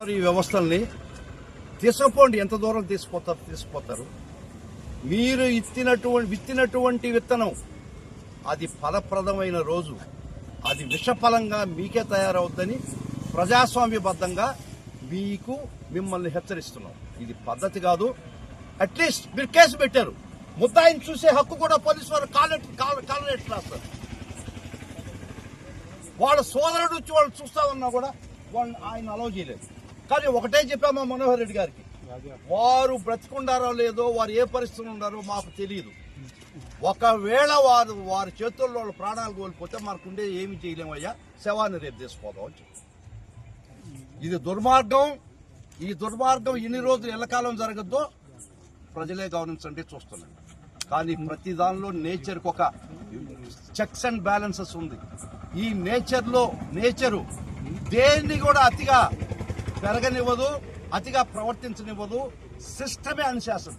ఈ వ్యవస్థల్ని తీసుకుపోండి, ఎంత దూరం తీసుకుపోతారు. మీరు విత్తినటువంటి విత్తనం అది ఫలప్రదమైన రోజు అది విషఫలంగా మీకే తయారవుద్దని ప్రజాస్వామ్యబద్ధంగా మిమ్మల్ని హెచ్చరిస్తున్నాం. ఇది పద్ధతి కాదు. అట్లీస్ట్ మీరు కేసు పెట్టారు, ముద్దాయిని చూసే హక్కు కూడా పోలీసు వారు కాలరెట్లు రాస్తారు. వాళ్ళ సోదరుడు వచ్చి వాళ్ళు చూస్తా ఉన్నా కూడా వాళ్ళు ఆయన అలౌ చేయలేదు. కానీ ఒకటే చెప్పామా మనోహర్ రెడ్డి గారికి, వారు బ్రతికుండారో లేదో, వారు ఏ పరిస్థితులు ఉన్నారో మాకు తెలియదు. ఒకవేళ వారి చేతుల్లో వాళ్ళ ప్రాణాలు కోల్పోతే మనకుండే ఏమి చేయలేమయ్యా, శవాన్ని రేపు తీసుకోదాం అని చెప్పి. ఇది దుర్మార్గం. ఈ దుర్మార్గం ఎన్ని రోజులు ఎల్లకాలం జరగద్దో ప్రజలే గమనించండి, చూస్తున్నాం. కానీ ప్రతి దానిలో నేచర్కి ఒక చెక్స్ అండ్ బ్యాలెన్సెస్ ఉంది. ఈ నేచరు దేన్ని కూడా అతిగా పెరగనివ్వదు, అతిగా ప్రవర్తించనివ్వదు. సిస్టమే అనుశాసనం.